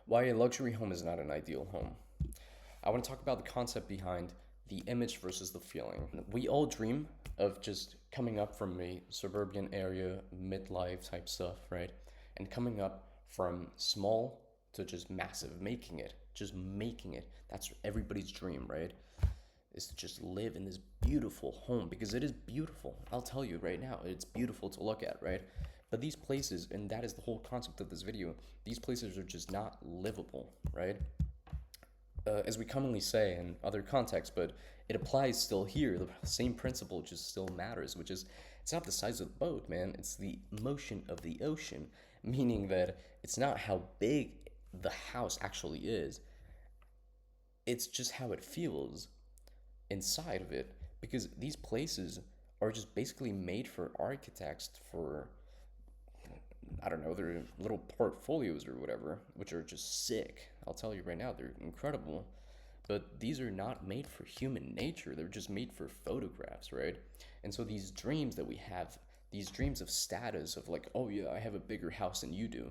Why a luxury home is not an ideal home. I want to talk about the concept behind the image versus the feeling. We all dream of just coming up from a suburban area, midlife type stuff, right? And coming up from small to just massive, making it, just making it. That's everybody's dream, right? Is to just live in this beautiful home because it is beautiful. I'll tell you right now, it's beautiful to look at, right? But these places, and that is the whole concept of this video, these places are just not livable, right? As we commonly say in other contexts, but it applies still here. The same principle just still matters, which is it's not the size of the boat, man. It's the motion of the ocean, meaning that it's not how big the house actually is, it's just how it feels inside of it. Because these places are just basically made for architects for, I don't know, their little portfolios or whatever, which are just sick. I'll tell you right now, they're incredible. But these are not made for human nature. They're just made for photographs, right? And so these dreams that we have, these dreams of status, of like, oh yeah, I have a bigger house than you do,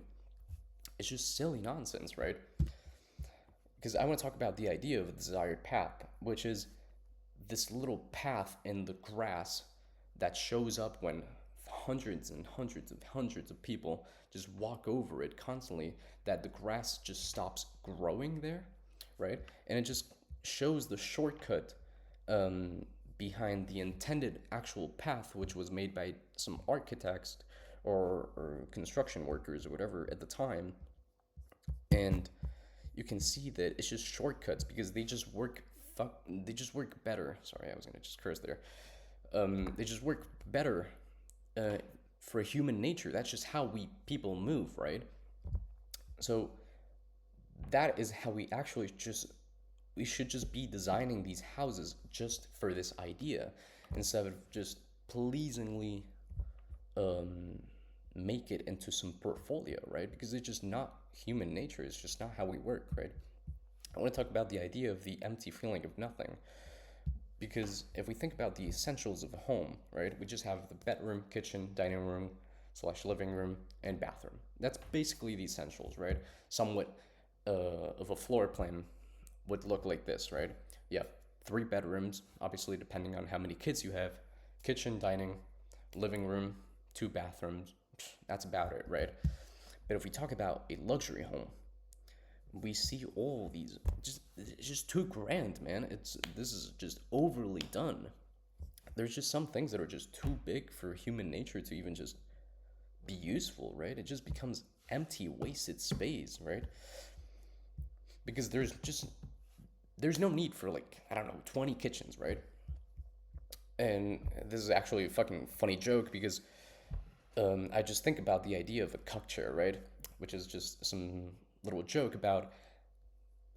it's just silly nonsense, right? Because I want to talk about the idea of a desired path, which is this little path in the grass that shows up when hundreds and hundreds of people just walk over it constantly, that the grass just stops growing there, right? And it just shows the shortcut behind the intended actual path, which was made by some architects or construction workers or whatever at the time. And you can see that it's just shortcuts because they just work better. Sorry, I was gonna just curse there. They just work better uh, for human nature. That's just how we people move, right? So that is how we should just be designing these houses just for this idea instead of just pleasingly um, make it into some portfolio, right? Because it's just not human nature. It's just not how we work, right? I want to talk about the idea of the empty feeling of nothing. Because if we think about the essentials of a home, right, we just have the bedroom, kitchen, dining room, slash living room, and bathroom. That's basically the essentials, right? Somewhat of a floor plan would look like this, right? You have three bedrooms, obviously, depending on how many kids you have, kitchen, dining, living room, two bathrooms. That's about it, right? But if we talk about a luxury home, we see all these just it's just too grand, man. This is just overly done. There's just some things that are just too big for human nature to even just be useful, right? It just becomes empty, wasted space, right? Because there's no need for like, I don't know, 20 kitchens, right? And this is actually a fucking funny joke because I just think about the idea of a cuck chair, right? Which is just some little joke about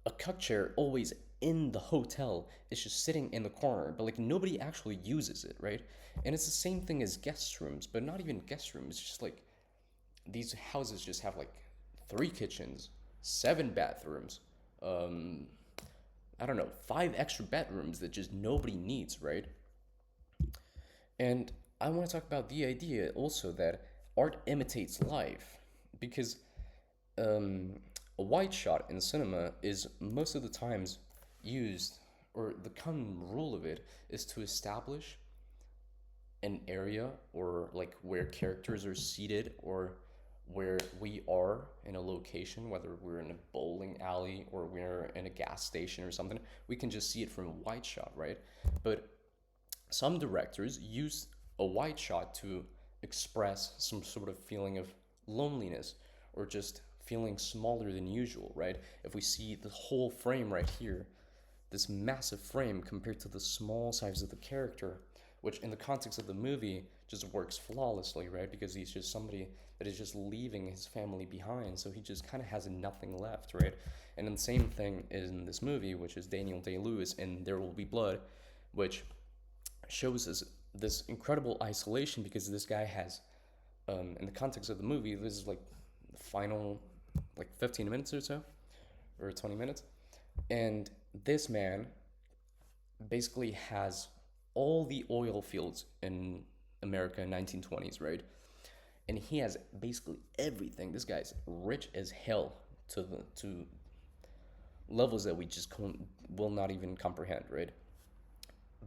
a cuck chair always in the hotel. It's just sitting in the corner, but like nobody actually uses it, right? And it's the same thing as guest rooms, but not even guest rooms. It's just like these houses just have like three kitchens, seven bathrooms, um, I don't know, five extra bedrooms that just nobody needs, right? And I want to talk about the idea also that art imitates life because um, a wide shot in cinema is most of the times used, or the common rule of it is to establish an area or like where characters are seated or where we are in a location, whether we're in a bowling alley or we're in a gas station or something, we can just see it from a wide shot, right? But some directors use a wide shot to express some sort of feeling of loneliness or just feeling smaller than usual, right? If we see the whole frame right here, this massive frame compared to the small size of the character, which in the context of the movie just works flawlessly, right? Because he's just somebody that is just leaving his family behind, so he just kind of has nothing left, right? And then the same thing in this movie, which is Daniel Day-Lewis in There Will Be Blood, which shows us this incredible isolation because this guy has, in the context of the movie, this is like the final like 15 minutes or so, or 20 minutes, and this man basically has all the oil fields in America in 1920s, right? And he has basically everything. This guy's rich as hell, to levels that we just will not even comprehend, right?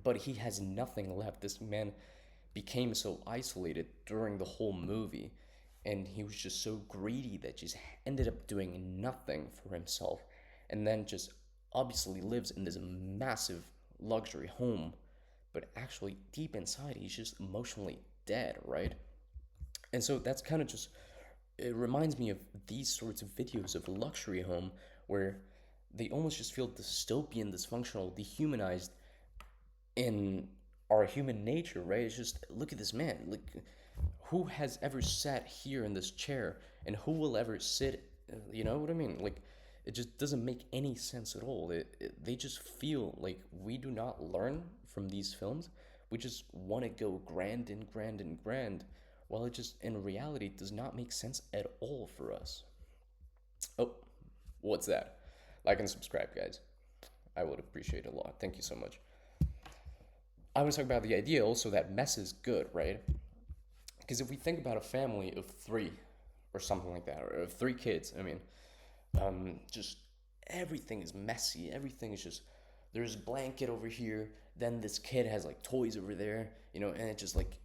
But he has nothing left. This man became so isolated during the whole movie, and he was just so greedy that just ended up doing nothing for himself, and then just obviously lives in this massive luxury home, but actually deep inside he's just emotionally dead, right? And so that's kind of just, it reminds me of these sorts of videos of a luxury home where they almost just feel dystopian, dysfunctional, dehumanized in our human nature, right? It's just, look at this man. Look, who has ever sat here in this chair, and who will ever sit? You know what I mean? Like, it just doesn't make any sense at all. They just feel like we do not learn from these films. We just want to go grand and grand and grand, while it just in reality does not make sense at all for us. Oh, what's that? Like and subscribe, guys. I would appreciate it a lot. Thank you so much. I was talking about the idea also that mess is good, right? Because if we think about a family of three or something like that, or of three kids, I mean, just everything is messy. Everything is just, there's a blanket over here, then this kid has like toys over there, and it just like,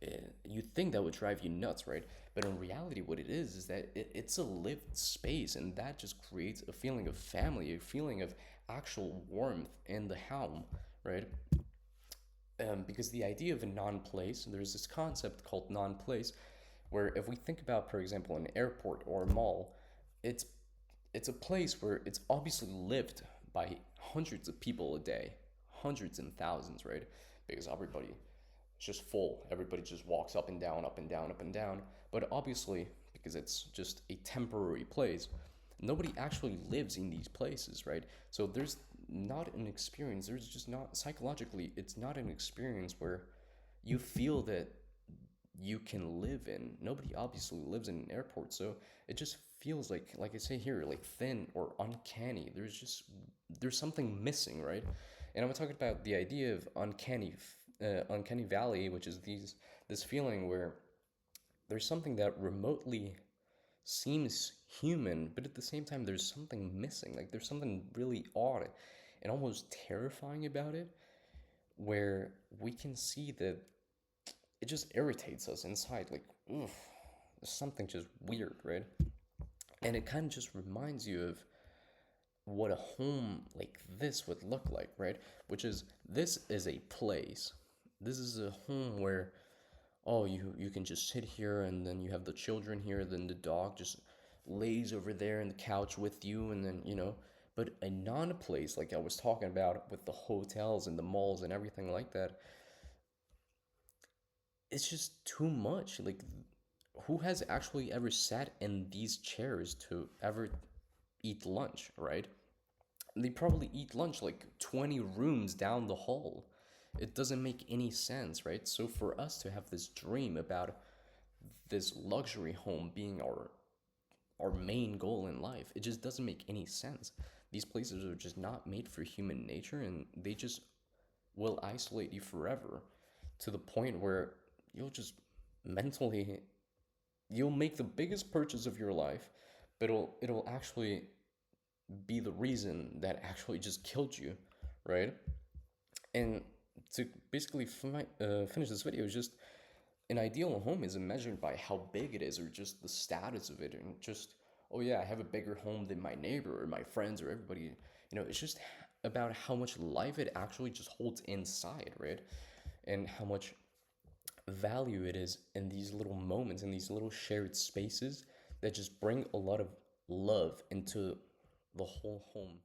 you'd think that would drive you nuts, right? But in reality, what it is that it's a lived space, and that just creates a feeling of family, a feeling of actual warmth in the home, right? Because the idea of a non-place, there's this concept called non-place, where if we think about, for example, an airport or a mall, it's it's a place where it's obviously lived by hundreds of people a day, hundreds and thousands, right? Because everybody is just full. Everybody just walks up and down, up and down, up and down. But obviously, because it's just a temporary place, nobody actually lives in these places, right? So there's not an experience, there's just not, psychologically, it's not an experience where you feel that you can live in. Nobody obviously lives in an airport, so it just feels like I say here, like thin or uncanny. There's something missing, right? And I'm talking about the idea of uncanny valley, which is this feeling where there's something that remotely seems human, but at the same time there's something missing. Like there's something really odd and almost terrifying about it, where we can see that it just irritates us inside. Like, oof, there's something just weird, right? And it kind of just reminds you of what a home like this would look like, right? Which is, this is a place. This is a home where, oh, you can just sit here, and then you have the children here, then the dog just lays over there in the couch with you, and then but a non-place like I was talking about with the hotels and the malls and everything like that, it's just too much. Like, who has actually ever sat in these chairs to ever eat lunch, right? They probably eat lunch like 20 rooms down the hall. It doesn't make any sense, right? So for us to have this dream about this luxury home being our main goal in life, it just doesn't make any sense. These places are just not made for human nature, and they just will isolate you forever, to the point where you'll just mentally, you'll make the biggest purchase of your life, but it'll actually be the reason that actually just killed you, right? And to basically finish this video, is just, an ideal home isn't measured by how big it is or just the status of it, and just, oh yeah, I have a bigger home than my neighbor or my friends or everybody. It's just about how much life it actually just holds inside, right? And how much value it is in these little moments, in these little shared spaces that just bring a lot of love into the whole home.